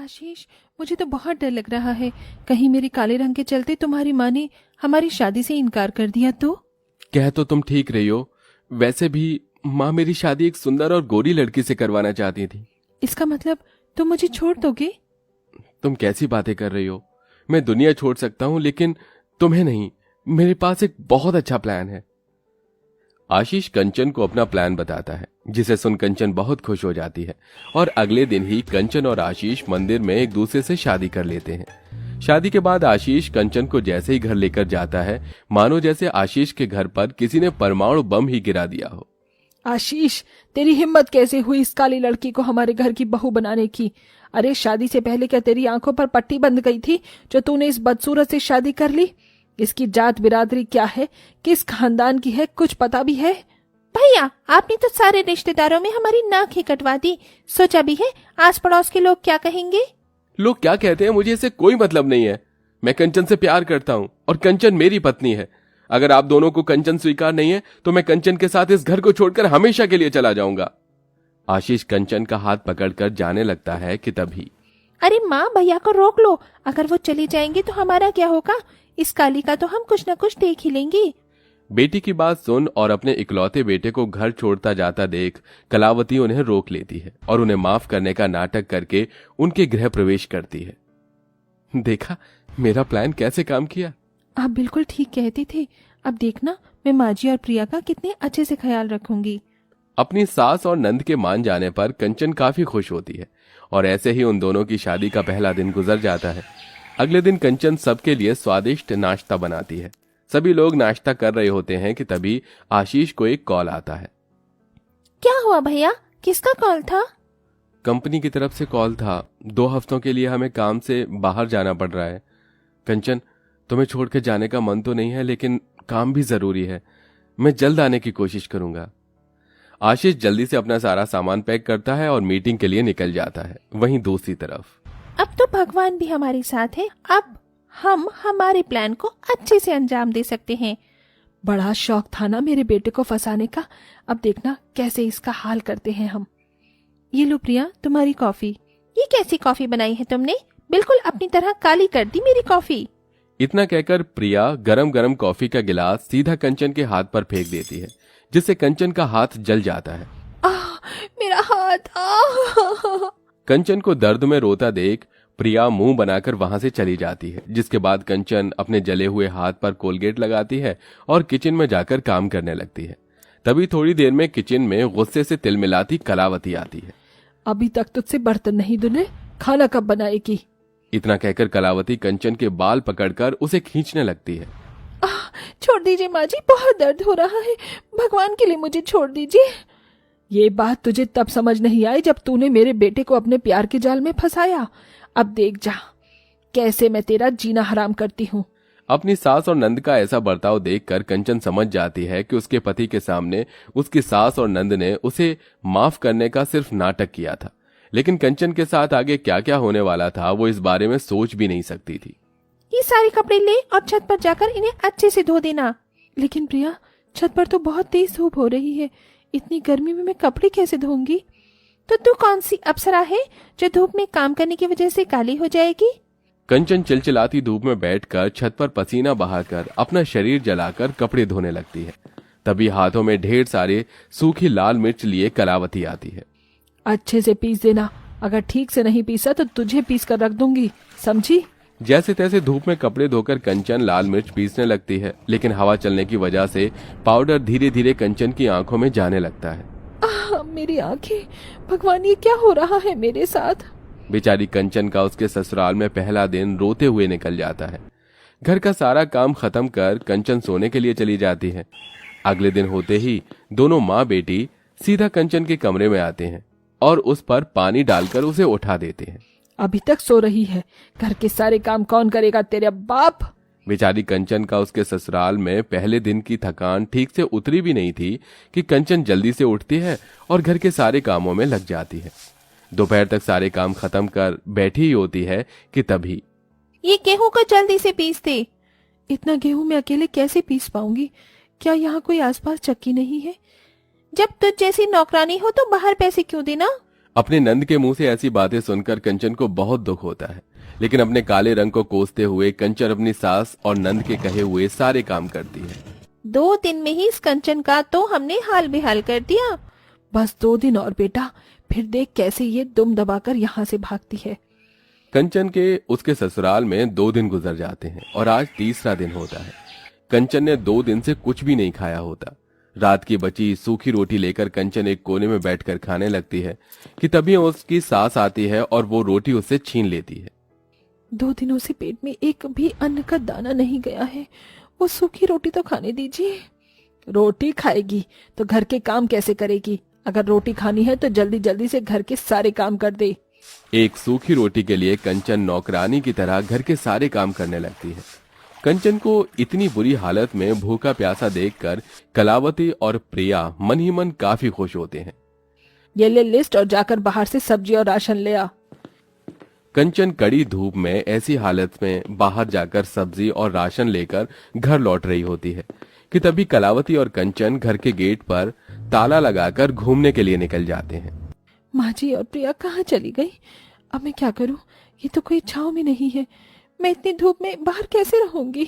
आशीष, मुझे तो बहुत डर लग रहा है। कहीं मेरे काले रंग के चलते तुम्हारी माँ ने हमारी शादी से इनकार कर दिया तो? कह तो तुम ठीक रही हो। वैसे भी माँ मेरी शादी एक सुंदर और गोरी लड़की से करवाना चाहती थी। इसका मतलब तुम मुझे छोड़ दोगे? तुम कैसी बातें कर रही हो? मैं दुनिया छोड़ सकता हूं लेकिन तुम्हें नहीं। मेरे पास एक बहुत अच्छा प्लान है। आशीष कंचन को अपना प्लान बताता है, जिसे सुन कंचन बहुत खुश हो जाती है और अगले दिन ही कंचन और आशीष मंदिर में एक दूसरे से शादी कर लेते हैं। शादी के बाद आशीष कंचन को जैसे ही घर लेकर जाता है, मानो जैसे आशीष के घर पर किसी ने परमाणु बम ही गिरा दिया हो। आशीष, तेरी हिम्मत कैसे हुई इस काली लड़की को हमारे घर की बहू बनाने की? अरे शादी से पहले क्या तेरी आंखों पर पट्टी बंध गई थी जो तूने इस बदसूरत से शादी कर ली? इसकी जात बिरादरी क्या है, किस खानदान की है, कुछ पता भी है? भैया, आपने तो सारे रिश्तेदारों में हमारी नाक ही कटवा दी। सोचा भी है आस पड़ोस के लोग क्या कहेंगे? लोग क्या कहते हैं मुझे इससे कोई मतलब नहीं है। मैं कंचन से प्यार करता हूं और कंचन मेरी पत्नी है। अगर आप दोनों को कंचन स्वीकार नहीं है तो मैं कंचन के साथ इस घर को छोड़कर हमेशा के लिए चला जाऊंगा। आशीष कंचन का हाथ पकड़कर जाने लगता है कि तभी, अरे माँ, भैया को रोक लो। अगर वो चली जाएंगे तो हमारा क्या होगा? इस काली का तो हम कुछ न कुछ देख ही लेंगे। बेटी की बात सुन और अपने इकलौते बेटे को घर छोड़ता जाता देख कलावती उन्हें रोक लेती है और उन्हें माफ करने का नाटक करके उनके गृह प्रवेश करती है। देखा मेरा प्लान कैसे काम किया? आप बिल्कुल ठीक कहते थे। अब देखना मैं माजी और प्रिया का कितने अच्छे से ख्याल रखूंगी। अपनी सास और नंद के मान जाने पर कंचन काफी खुश होती है और ऐसे ही उन दोनों की शादी का पहला दिन गुजर जाता है। अगले दिन कंचन सबके लिए स्वादिष्ट नाश्ता बनाती है। सभी लोग नाश्ता कर रहे होते हैं कि तभी आशीष को एक कॉल आता है। क्या हुआ भैया, किसका कॉल था? कंपनी की तरफ से कॉल था। 2 हफ्तों के लिए हमें काम से बाहर जाना पड़ रहा है। कंचन, तुम्हें छोड़ के जाने का मन तो नहीं है लेकिन काम भी जरूरी है। मैं जल्द आने की कोशिश करूंगा। आशीष जल्दी से अपना सारा सामान पैक करता है और मीटिंग के लिए निकल जाता है। वहीं दूसरी तरफ, अब तो भगवान भी हमारे साथ है। अब हम हमारे प्लान को अच्छे से अंजाम दे सकते हैं। बड़ा शौक था ना मेरे बेटे को फंसाने का। अब देखना कैसे इसका हाल करते हैं हम। ये लो प्रिया, तुम्हारी कॉफी। ये कैसी कॉफी बनाई है तुमने? बिल्कुल अपनी तरह काली कर दी मेरी कॉफी। इतना कहकर प्रिया गरम गरम कॉफी का गिलास सीधा कंचन के हाथ पर फेंक देती है, जिससे कंचन का हाथ जल जाता है। मेरा हाथ! कंचन को दर्द में रोता देख प्रिया मुंह बनाकर वहां से चली जाती है, जिसके बाद कंचन अपने जले हुए हाथ पर कोलगेट लगाती है और किचन में जाकर काम करने लगती है। तभी थोड़ी देर में किचन में गुस्से से तिलमिलाती कलावती आती है। अभी तक तुझसे बर्तन नहीं धुले, खाना कब बनाएगी? इतना कहकर कलावती कंचन के बाल पकड़कर उसे खींचने लगती है। छोड़ दीजिए माँ जी, बहुत दर्द हो रहा है। भगवान के लिए मुझे छोड़ दीजिए। ये बात तुझे तब समझ नहीं आई जब तूने मेरे बेटे को अपने प्यार के जाल में फंसाया। अब देख जा कैसे मैं तेरा जीना हराम करती हूँ। अपनी सास और नंद का ऐसा बर्ताव देखकर कंचन समझ जाती है कि उसके पति के सामने उसकी सास और नंद ने उसे माफ करने का सिर्फ नाटक किया था, लेकिन कंचन के साथ आगे क्या क्या होने वाला था वो इस बारे में सोच भी नहीं सकती थी। ये सारे कपड़े ले और छत पर जाकर इन्हें अच्छे से धो देना। लेकिन प्रिया, छत पर तो बहुत तेज धूप हो रही है। इतनी गर्मी में मैं कपड़े कैसे धोऊंगी? तो तू कौन सी अप्सरा है जो धूप में काम करने की वजह से काली हो जाएगी? कंचन चिलचिलाती धूप में बैठकर छत पर पसीना बहाकर अपना शरीर जलाकर कपड़े धोने लगती है। तभी हाथों में ढेर सारे सूखी लाल मिर्च लिए कलावती आती है। अच्छे से पीस देना, अगर ठीक से नहीं पीसा तो तुझे पीस कर रख दूंगी, समझी? जैसे तैसे धूप में कपड़े धोकर कंचन लाल मिर्च पीसने लगती है, लेकिन हवा चलने की वजह से पाउडर धीरे धीरे कंचन की आंखों में जाने लगता है। मेरी आंखें! भगवान, ये क्या हो रहा है मेरे साथ? बेचारी कंचन का उसके ससुराल में पहला दिन रोते हुए निकल जाता है। घर का सारा काम खत्म कर कंचन सोने के लिए चली जाती है। अगले दिन होते ही दोनों माँ बेटी सीधा कंचन के कमरे में आते हैं और उस पर पानी डालकर उसे उठा देते हैं। अभी तक सो रही है, घर के सारे काम कौन करेगा तेरे बाप? बेचारी कंचन का उसके ससुराल में पहले दिन की थकान ठीक से उतरी भी नहीं थी कि कंचन जल्दी से उठती है और घर के सारे कामों में लग जाती है। दोपहर तक सारे काम खत्म कर बैठी ही होती है कि तभी, ये गेहूं को जल्दी से पीस दे। इतना गेहूं मैं अकेले कैसे पीस पाऊंगी? क्या यहाँ कोई आसपास चक्की नहीं है? जब तुझ जैसी नौकरानी हो तो बाहर पैसे क्यों देना? अपने नंद के मुंह से ऐसी बातें सुनकर कंचन को बहुत दुख होता है, लेकिन अपने काले रंग को कोसते हुए कंचन अपनी सास और नंद के कहे हुए सारे काम करती है। 2 दिन में ही इस कंचन का तो हमने हाल बेहाल कर दिया। बस 2 दिन और बेटा, फिर देख कैसे ये दुम दबाकर यहाँ से भागती है। कंचन के उसके ससुराल में 2 दिन गुजर जाते हैं और आज तीसरा दिन होता है। कंचन ने 2 दिन से कुछ भी नहीं खाया होता। रात की बची सूखी रोटी लेकर कंचन एक कोने में बैठकर खाने लगती है कि तभी उसकी सास आती है और वो रोटी उससे छीन लेती है। 2 दिनों से पेट में एक भी अन्न का दाना नहीं गया है, वो सूखी रोटी तो खाने दीजिए। रोटी खाएगी तो घर के काम कैसे करेगी? अगर रोटी खानी है तो जल्दी जल्दी से घर के सारे काम कर दे। एक सूखी रोटी के लिए कंचन नौकरानी की तरह घर के सारे काम करने लगती है। कंचन को इतनी बुरी हालत में भूखा प्यासा देखकर कलावती और प्रिया मन ही मन काफी खुश होते हैं। ये ले लिस्ट और जाकर बाहर से सब्जी और राशन ले आ। कंचन कड़ी धूप में ऐसी हालत में बाहर जाकर सब्जी और राशन लेकर घर लौट रही होती है कि तभी कलावती और कंचन घर के गेट पर ताला लगाकर घूमने के लिए निकल जाते हैं। माँ जी और प्रिया कहाँ चली गई? अब मैं क्या करूँ? ये तो कोई छांव में नहीं है, मैं इतनी धूप में बाहर कैसे रहूंगी?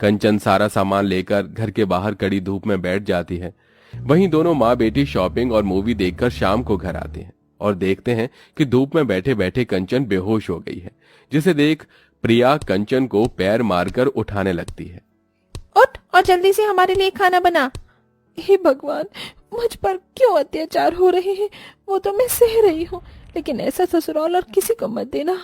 कंचन सारा सामान लेकर घर के बाहर कड़ी धूप में बैठ जाती है। वहीं दोनों माँ बेटी शॉपिंग और मूवी देखकर शाम को घर आते हैं और देखते हैं कि धूप में बैठे बैठे कंचन बेहोश हो गई है, जिसे देख प्रिया कंचन को पैर मारकर उठाने लगती है। उठ और जल्दी से हमारे लिए खाना बना। हे भगवान, मुझ पर क्यों अत्याचार हो रहे हैं? वो तो मैं सह रही हूँ, लेकिन ऐसा ससुराल और किसी को मत देना।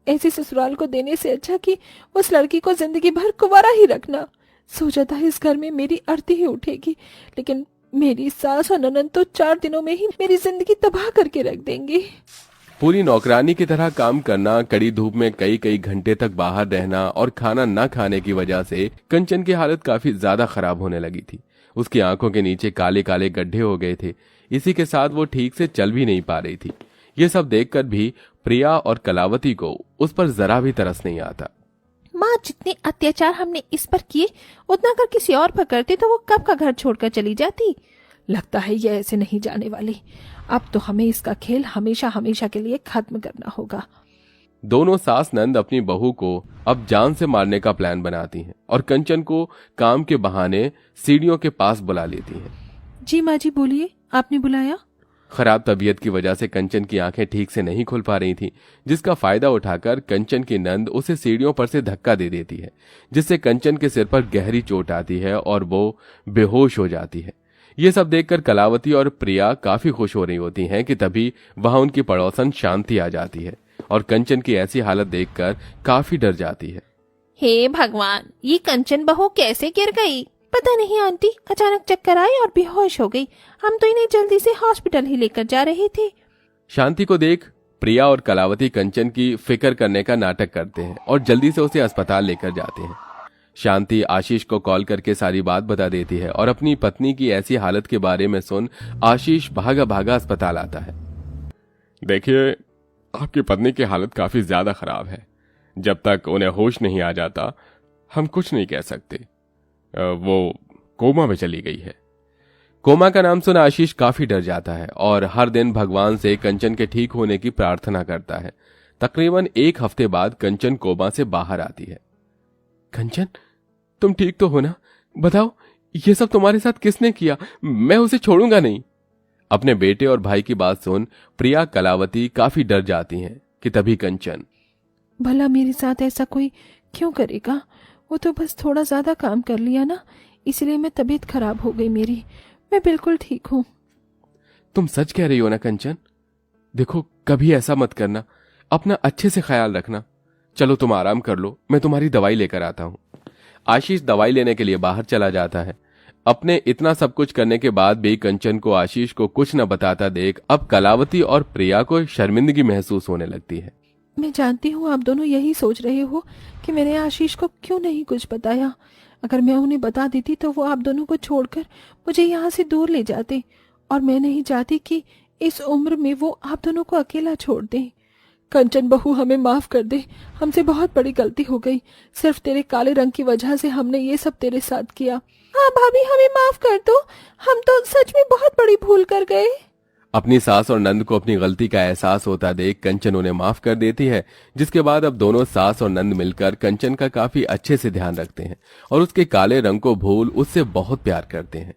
ऐसे ससुराल को देने से अच्छा कि उस लड़की को जिंदगी भर कुंवारा ही रखना। सोचा था इस घर में मेरी आरती ही उठेगी, लेकिन मेरी सास और ननद तो 4 दिनों में ही मेरी जिंदगी तबाह करके रख देंगे। पूरी नौकरानी की तरह काम करना, कड़ी धूप में कई कई घंटे तक बाहर रहना और खाना न खाने की वजह से कंचन की हालत काफी ज्यादा खराब होने लगी थी। उसकी आंखों के नीचे काले काले गड्ढे हो गए थे। इसी के साथ वो ठीक से चल भी नहीं पा रही थी। ये सब देखकर भी प्रिया और कलावती को उस पर जरा भी तरस नहीं आता। माँ, जितने अत्याचार हमने इस पर किए उतना अगर किसी और पर करते तो वो कब का घर छोड़कर चली जाती। लगता है ये ऐसे नहीं जाने वाली। अब तो हमें इसका खेल हमेशा हमेशा के लिए खत्म करना होगा। दोनों सास नंद अपनी बहू को अब जान से मारने का प्लान बनाती हैं और कंचन को काम के बहाने सीढ़ियों के पास बुला लेती हैं। जी माँ जी, बोलिए, आपने बुलाया? खराब तबीयत की वजह से कंचन की आंखें ठीक से नहीं खुल पा रही थी, जिसका फायदा उठाकर कंचन की नंद उसे सीढ़ियों पर से धक्का दे देती है, जिससे कंचन के सिर पर गहरी चोट आती है और वो बेहोश हो जाती है। ये सब देखकर कलावती और प्रिया काफी खुश हो रही होती हैं कि तभी वहां उनकी पड़ोसन शांति आ जाती है और कंचन की ऐसी हालत देखकर काफी डर जाती है। हे भगवान, ये कंचन बहू कैसे गिर गई? पता नहीं आंटी, अचानक चक्कर आए और बेहोश हो गई। हम तो इन्हें जल्दी से हॉस्पिटल ही लेकर जा रहे थे। शांति को देख प्रिया और कलावती कंचन की फिक्र करने का नाटक करते हैं और जल्दी से उसे अस्पताल लेकर जाते हैं। शांति आशीष को कॉल करके सारी बात बता देती है और अपनी पत्नी की ऐसी हालत के बारे में सुन आशीष भागा भागा अस्पताल आता है। देखिए, आपकी पत्नी की हालत काफी ज्यादा खराब है। जब तक उन्हें होश नहीं आ जाता हम कुछ नहीं कह सकते। वो कोमा में चली गई है। कोमा का नाम सुन आशीष काफी डर जाता है और हर दिन भगवान से कंचन के ठीक होने की प्रार्थना करता है। तकरीबन 1 हफ्ते बाद कंचन कोमा से बाहर आती है। कंचन, तुम ठीक तो हो ना? बताओ, ये सब तुम्हारे साथ किसने किया? मैं उसे छोड़ूंगा नहीं। अपने बेटे और भाई की बात सुन प्रिया कलावती काफी डर जाती हैं कि तभी कंचन, भला मेरे साथ ऐसा कोई क्यों करेगा? वो तो बस थोड़ा ज्यादा काम कर लिया ना, इसलिए मैं तबीयत खराब हो गई मेरी। मैं बिल्कुल ठीक हूँ। तुम सच कह रही हो ना कंचन? देखो, कभी ऐसा मत करना, अपना अच्छे से ख्याल रखना। चलो तुम आराम कर लो, मैं तुम्हारी दवाई लेकर आता हूँ। आशीष दवाई लेने के लिए बाहर चला जाता है। अपने इतना सब कुछ करने के बाद भी कंचन को आशीष को कुछ न बताता देख अब कलावती और प्रिया को शर्मिंदगी महसूस होने लगती है। मैं जानती हूँ आप दोनों यही सोच रहे हो कि मैंने आशीष को क्यों नहीं कुछ बताया। अगर मैं उन्हें बता देती तो वो आप दोनों को छोड़कर मुझे यहाँ से दूर ले जाते, और मैं नहीं चाहती कि इस उम्र में वो आप दोनों को अकेला छोड़ दें। कंचन बहू, हमें माफ कर दे, हमसे बहुत बड़ी गलती हो गई। सिर्फ तेरे काले रंग की वजह से हमने ये सब तेरे साथ किया। हाँ भाभी, हमें माफ कर दो, हम तो सच में बहुत बड़ी भूल कर गए। अपनी सास और नंद को अपनी गलती का एहसास होता देख कंचन उन्हें माफ कर देती है, जिसके बाद अब दोनों सास और नंद मिलकर कंचन का काफी अच्छे से ध्यान रखते हैं और उसके काले रंग को भूल उससे बहुत प्यार करते हैं।